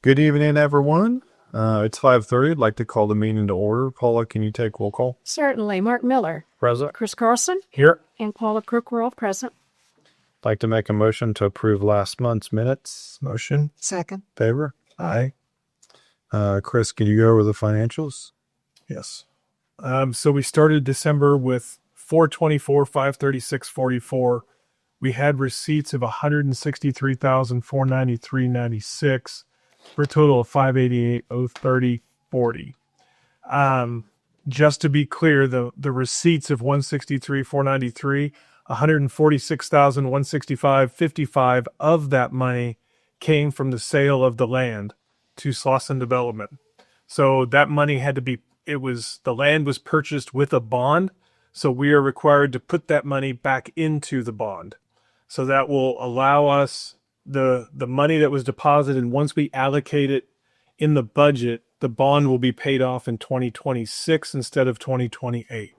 Good evening, everyone. It's 5:30. I'd like to call the meeting to order. Paula, can you take roll call? Certainly. Mark Miller. Present. Chris Carlson. Here. And Paula Crook were all present. I'd like to make a motion to approve last month's minutes. Motion. Second. Favor? Aye. Chris, can you go over the financials? Yes. So we started December with 424, 536.44. We had receipts of 163,493.96 for a total of 588,030.40. Just to be clear, the receipts of 163,493, 146,165.55 of that money came from the sale of the land to Slauson Development. So that money had to be, the land was purchased with a bond. So we are required to put that money back into the bond. So that will allow us the money that was deposited. Once we allocate it in the budget, the bond will be paid off in 2026 instead of 2028.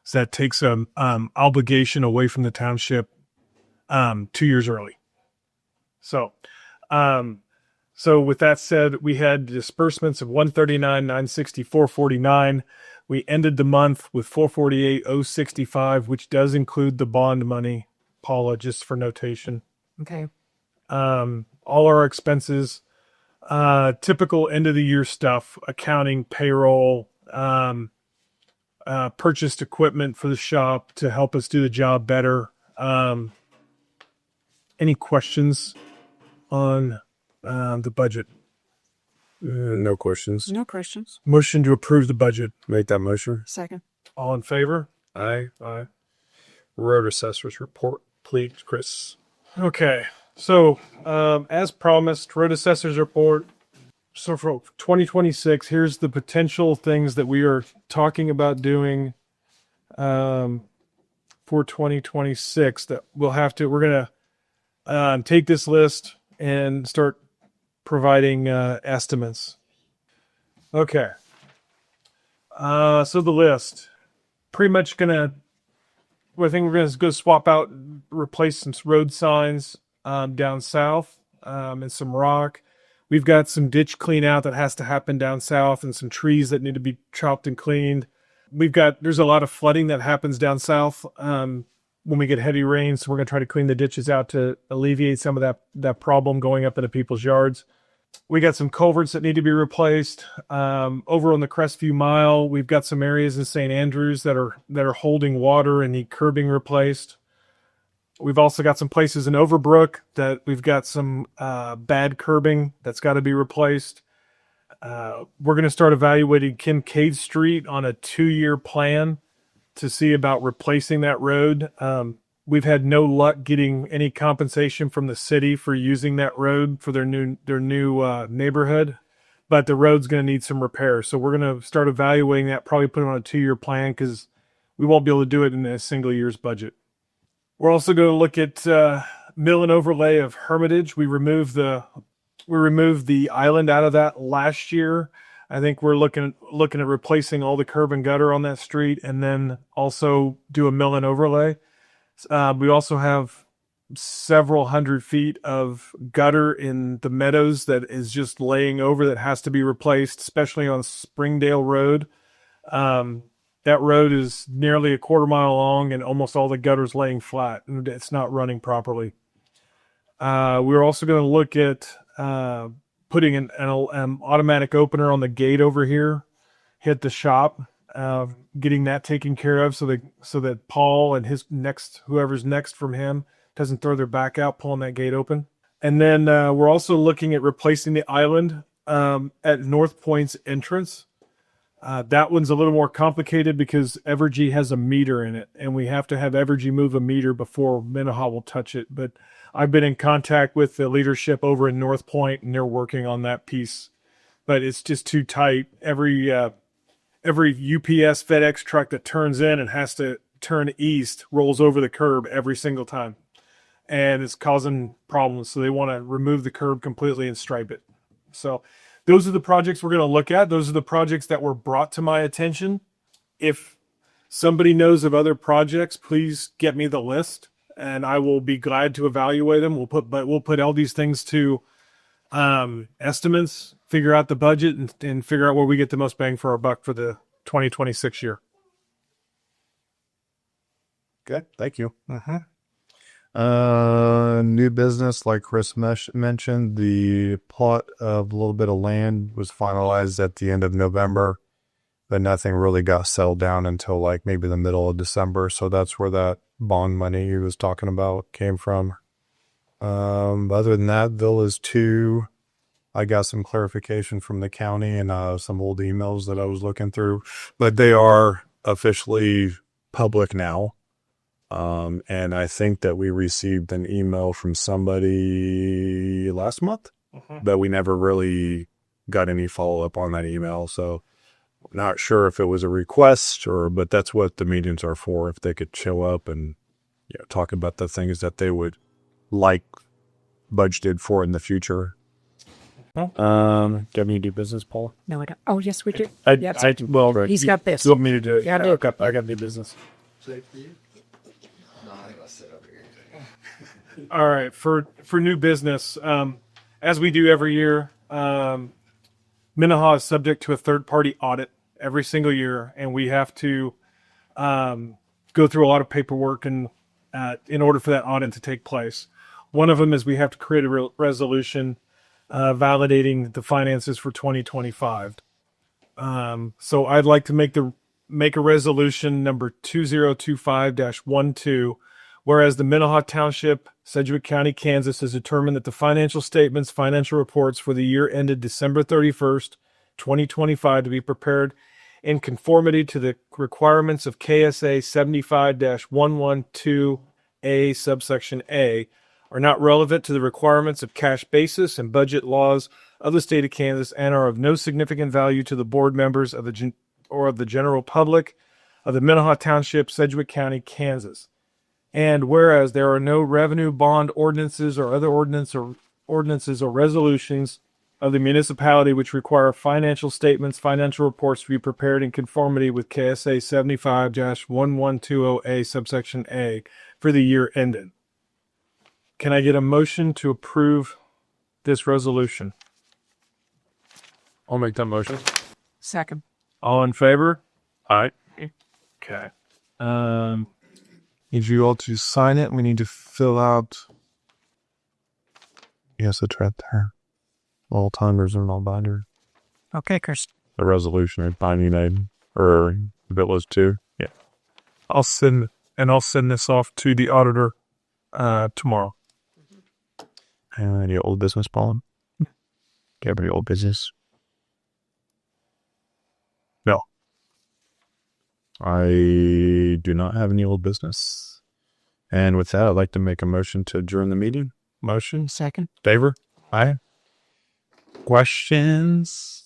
So that takes an obligation away from the township 2 years early. So with that said, we had disbursements of 139,964.49. We ended the month with 448,065, which does include the bond money. Paula, just for notation. Okay. All our expenses, typical end of the year stuff, accounting, payroll, purchased equipment for the shop to help us do the job better. Any questions on the budget? No questions. No questions. Motion to approve the budget. Make that motion. Second. All in favor? Aye. Aye. Road assessors report, please, Chris. Okay. So, as promised, road assessors report. So for 2026, here's the potential things that we are talking about doing for 2026 that we're going to take this list and start providing estimates. Okay. So the list, pretty much I think we're going to go swap out, replace some road signs down south and some rock. We've got some ditch clean out that has to happen down south and some trees that need to be chopped and cleaned. There's a lot of flooding that happens down south when we get heavy rain. So we're going to try to clean the ditches out to alleviate some of that problem going up into people's yards. We got some culverts that need to be replaced. Over on the Crestview Mile, we've got some areas in St. Andrews that are holding water and need curbing replaced. We've also got some places in Overbrook that we've got some bad curbing that's got to be replaced. We're going to start evaluating Kincaid Street on a 2-year plan to see about replacing that road. We've had no luck getting any compensation from the city for using that road for their new neighborhood, but the road's going to need some repair. So we're going to start evaluating that, probably put it on a 2-year plan because we won't be able to do it in a single year's budget. We're also going to look at mill and overlay of Hermitage. We removed the island out of that last year. I think we're looking at replacing all the curb and gutter on that street, and then also do a mill and overlay. We also have several hundred feet of gutter in the meadows that is just laying over that has to be replaced, especially on Springdale Road. That road is nearly a quarter mile long and almost all the gutter's laying flat and it's not running properly. We're also going to look at putting an automatic opener on the gate over here, hit the shop, getting that taken care of so that Paul and whoever's next from him doesn't throw their back out pulling that gate open. And then we're also looking at replacing the island at North Point's entrance. That one's a little more complicated because Evergy has a meter in it, and we have to have Evergy move a meter before Minnehaha will touch it. But I've been in contact with the leadership over in North Point, and they're working on that piece. But it's just too tight. Every UPS FedEx truck that turns in and has to turn east rolls over the curb every single time, and it's causing problems. So they want to remove the curb completely and stripe it. So those are the projects we're going to look at. Those are the projects that were brought to my attention. If somebody knows of other projects, please get me the list and I will be glad to evaluate them. We'll put all these things to estimates, figure out the budget, and figure out where we get the most bang for our buck for the 2026 year. Okay, thank you. Uh-huh. New business, like Chris mentioned, the plot of a little bit of land was finalized at the end of November, but nothing really got settled down until like maybe the middle of December. So that's where that bond money he was talking about came from. Other than that, Villas 2, I got some clarification from the county and some old emails that I was looking through, but they are officially public now. And I think that we received an email from somebody last month, but we never really got any follow up on that email. So not sure if it was a request but that's what the meetings are for. If they could show up and talk about the things that they would like budgeted for in the future. Do you have any new business, Paul? No, I don't. Oh, yes, we do. Yes. He's got this. You want me to do it? Yeah, I do. I got new business. All right, for new business, as we do every year, Minnehaha is subject to a third-party audit every single year, and we have to go through a lot of paperwork in order for that audit to take place. One of them is we have to create a resolution validating the finances for 2025. So I'd like to make a resolution number 2025-12. Whereas the Minnehaha Township, Sedgwick County, Kansas, has determined that the financial statements, financial reports for the year ended December 31st, 2025, to be prepared in conformity to the requirements of KSA 75-112A, subsection A, are not relevant to the requirements of cash basis and budget laws of the state of Kansas and are of no significant value to the board members of the general public of the Minnehaha Township, Sedgwick County, Kansas. And whereas there are no revenue bond ordinances or other ordinances or resolutions of the municipality which require financial statements, financial reports to be prepared in conformity with KSA 75-1120A, subsection A, for the year ended. Can I get a motion to approve this resolution? I'll make that motion. Second. All in favor? Aye. Okay. Need you all to sign it. We need to fill out. Yes, it's right there. All timers and all binders. Okay, Chris. The resolution or binding aid or Villas 2. Yeah. I'll send this off to the auditor tomorrow. Any old business, Paul? Got any old business? No. I do not have any old business. And with that, I'd like to make a motion to adjourn the meeting. Motion? Second. Favor? Aye. Questions?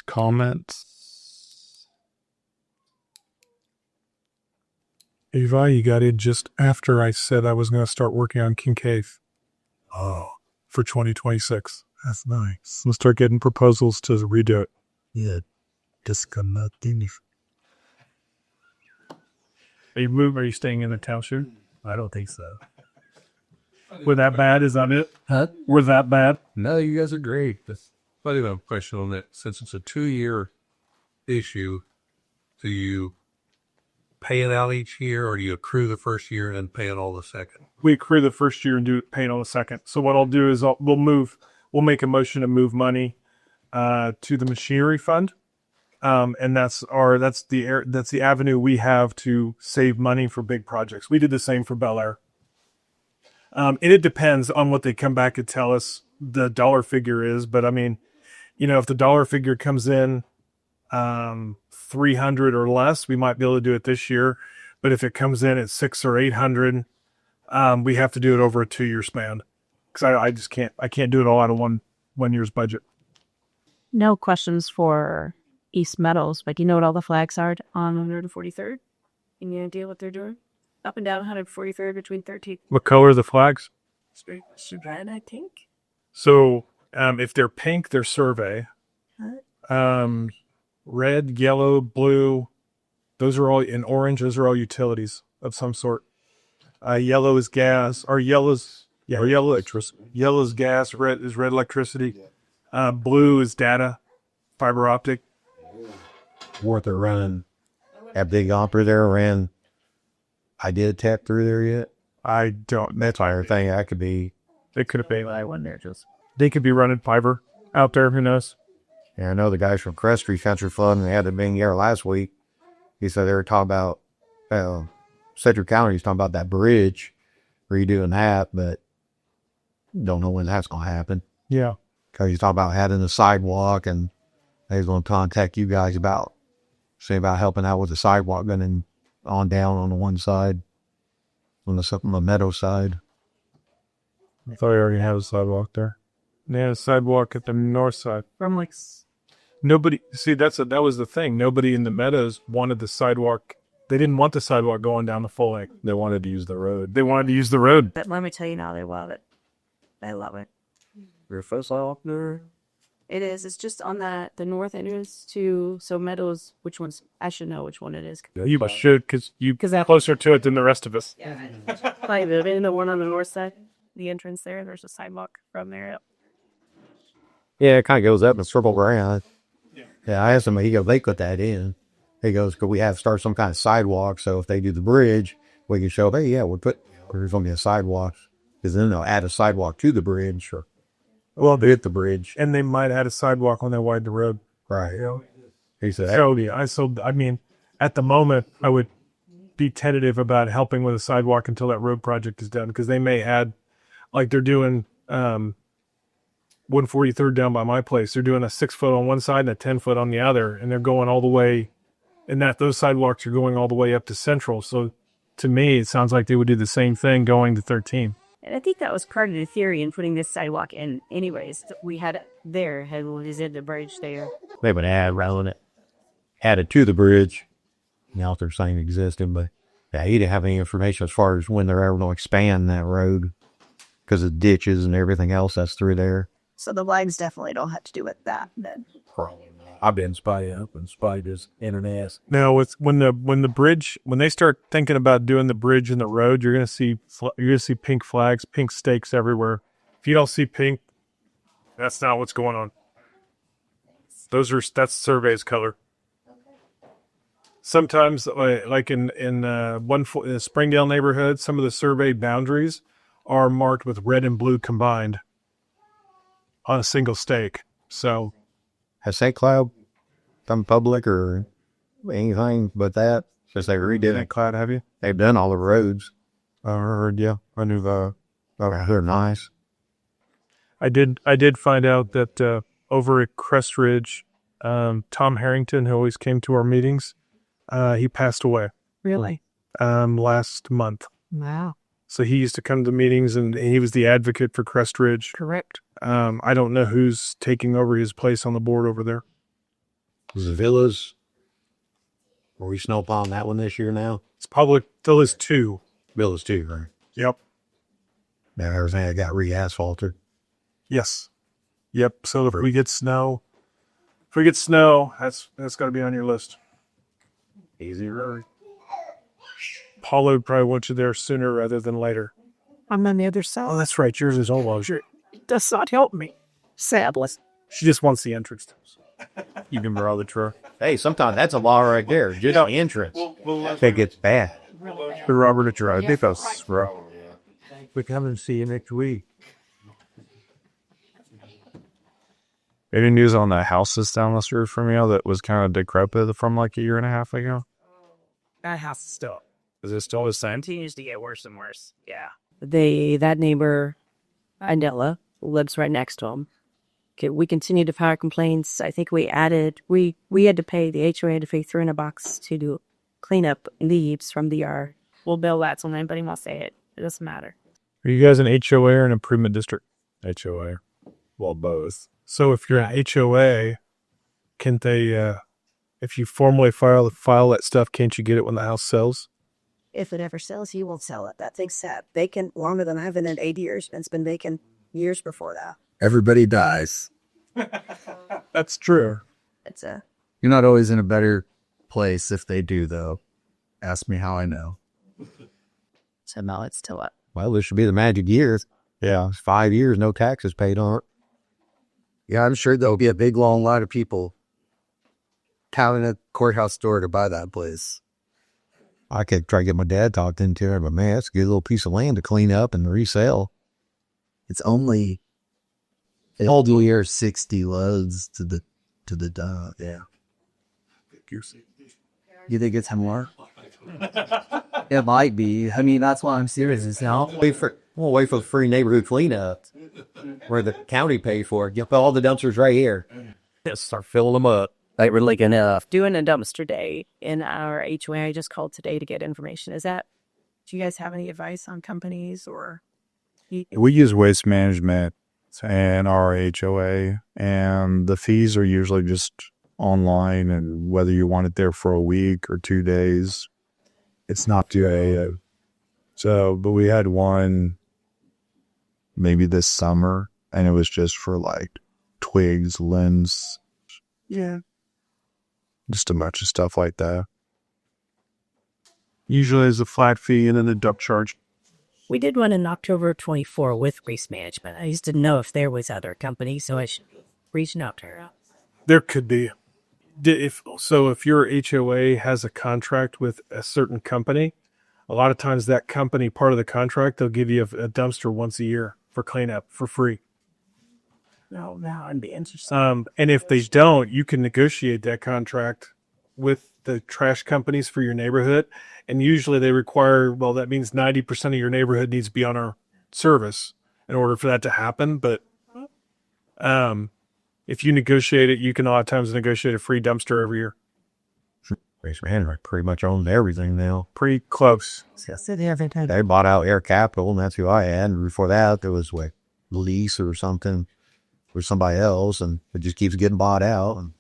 Comments? Eva, you got in just after I said I was going to start working on Kincaid. Oh. For 2026. That's nice. Let's start getting proposals to redo it. Yeah, just come out in. Are you staying in the township? I don't think so. We're that bad? Is that it? Huh? We're that bad? No, you guys are great. But I have a question on that. Since it's a 2-year issue, do you pay it out each year, or do you accrue the first year and then pay it all the second? We accrue the first year and pay it on the second. So what I'll do is we'll make a motion to move money to the machinery fund. And that's the avenue we have to save money for big projects. We did the same for Bel Air. And it depends on what they come back and tell us the dollar figure is. But I mean, if the dollar figure comes in 300 or less, we might be able to do it this year. But if it comes in at 600 or 800, we have to do it over a 2-year span. Because I can't do it all out of one year's budget. No questions for East Meadows, but do you know what all the flags are on 143rd. Any idea what they're doing? Up and down 143rd between 13th. What color are the flags? Straight red, I think. So if they're pink, they're survey. Red, yellow, blue, those are all, and orange, those are all utilities of some sort. Yellow is gas, or yellow's Yeah, yellow electricity. Yellow is gas. Red is red electricity. Blue is data, fiber optic. Worth it running. That big opera there ran. I did tap through there yet. I don't. That's my thing. That could be. It could have been. I wonder. They could be running fiber out there. Who knows? Yeah, I know the guys from Crest Street Country Fund, and they had the being here last week. He said they were talking about Cedric County. He's talking about that bridge, redoing that, but don't know when that's going to happen. Yeah. Because he's talking about adding the sidewalk, and he's going to contact you guys about helping out with the sidewalk going on down on the one side, on the meadow side. I thought we already had a sidewalk there. They had a sidewalk at the north side. From like, Nobody, see, that was the thing. Nobody in the meadows wanted the sidewalk. They didn't want the sidewalk going down the full length. They wanted to use the road. They wanted to use the road. but let me tell you now, they love it. They love it. Your first sidewalk there? It is. It's just on the north entrance to Meadows. Which one's? I should know which one it is. You should, because you're 'Cause that- closer to it than the rest of us. Like the one on the north side, the entrance there. There's a sidewalk from there. Yep. Yeah, it kind of goes up and circles around. Yeah, I asked him, he goes, they put that in. He goes, could we have to start some kind of sidewalk? So if they do the bridge, we can show, hey, yeah, there's going to be a sidewalk. Because then they'll add a sidewalk to the bridge. Or, well, they hit the bridge. And they might add a sidewalk when they widen the road. Right. He said, I mean, at the moment, I would be tentative about helping with a sidewalk until that road project is done. Because they may add, like they're doing 143rd down by my place. They're doing a 6-foot on one side and a 10-foot on the other. And they're going all the way, and those sidewalks are going all the way up to Central. So to me, it sounds like they would do the same thing going to 13. And I think that was part of the theory in putting this sidewalk in. Anyways, we had the bridge there. they would add it to the bridge. Now if they're saying existing, but yeah, he didn't have any information as far as when they're ever going to expand that road because of ditches and everything else that's through there. So the lines definitely don't have to do with that then. I've been spy up and spy just internet. No, it's when they start thinking about doing the bridge and the road, you're gonna see pink flags, pink stakes everywhere. If you don't see pink, that's not what's going on. That's survey's color. Sometimes, like in the Springdale neighborhood, some of the surveyed boundaries are marked with red and blue combined on a single stake. So. Has St. Cloud done public or anything but that since they redid St. it? Cloud, have you? They've done all the roads. I heard, yeah. I knew the. They're nice. I did find out that over at Crest Ridge, Tom Harrington, who always came to our meetings, he passed away Really? last month. Wow. So he used to come to the meetings, and he was the advocate for Crest Ridge. Correct. I don't know who's taking over his place on the board over there. Was the villas? Were we snowplowing that one this year now? It's public. Villas 2. Villas too, right? Yep. Now everything that got re-asphalted. Yes. Yep. So if we get snow, that's got to be on your list. Easy road. Paulo would probably want you there sooner rather than later. I'm on the other side. Oh, that's right. Yours is almost. It does not help me. Sadly. She just wants the entrance. You can borrow the truck. Hey, sometimes that's a law right there. Just the entrance. If it gets bad. The Robert at your idea. That's right. We come and see you next week. Any news on the house that's down the street from you that was kind of decrepit from like a year and a half ago? That house is still Is it still the same? continues to get worse and worse. Yeah. That neighbor, Adela, lives right next to him. Okay, we continue to file complaints. I think we had to pay, the HOA had to pay $300 to do clean up leaves from the yard. We'll bill that so anybody wants to say it. It doesn't matter. Are you guys an HOA or an improvement district? HOA. Well, both. So if you're an HOA, can't they, if you formally file that stuff, can't you get it when the house sells? If it ever sells, he won't sell it. That thing's sat vacant longer than I've been in 8 years, and it's been vacant years before that. Everybody dies. That's true. It's a You're not always in a better place if they do, though. Ask me how I know. so no, it's still up. Well, this should be the magic year. Yeah, 5 years, no taxes paid on it. Yeah, I'm sure there'll be a big long line of people counting at the courthouse door to buy that place. I could try to get my dad talked into it, but man, that's a good little piece of land to clean up and resell. It's only a whole year 60 loads to the dock. Yeah. You think it's more? It might be. I mean, that's why I'm serious. It's now. We'll wait for the free neighborhood cleanup where the county paid for it. Get all the dumpsters right here. Just start filling them up. Like we're looking at. Doing a dumpster day in our HOA. I just called today to get information. Do you guys have any advice on companies or? We use Waste Management and our HOA, and the fees are usually just online, and whether you want it there for a week or 2 days, it's not too. So, but we had one maybe this summer, and it was just for like twigs, limbs. Yeah. Just a bunch of stuff like that. Usually there's a flat fee and then a duck charge. We did one in October 24 with Waste Management. I just didn't know if there was other companies, so I should reach out to her. There could be. If your HOA has a contract with a certain company, a lot of times that company, part of the contract, they'll give you a dumpster once a year for cleanup for free. No, I'd be interested. And if they don't, you can negotiate that contract with the trash companies for your neighborhood. And usually they require, well, that means 90% of your neighborhood needs to be on our service in order for that to happen. But if you negotiate it, you can a lot of times negotiate a free dumpster every year. Waste Management pretty much owns everything now. Pretty close. They bought out Air Capital, and that's who I had. And before that, there was like Lease or something with somebody else, and it just keeps getting bought out. And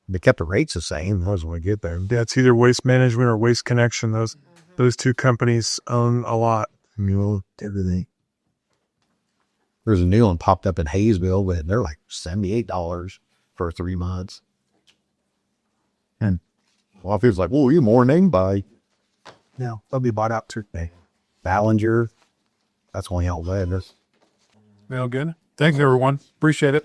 they kept the rates the same. That was when we get there. Yeah, it's either Waste Management or Waste Connection. Those two companies own a lot. Everything. There's a new one popped up in Hayesville, but they're like $78 for 3 months. And well, if he was like, well, you morning by. No, they'll be bought out too. Ballinger. That's only all that is. Well, good. Thanks, everyone. Appreciate it.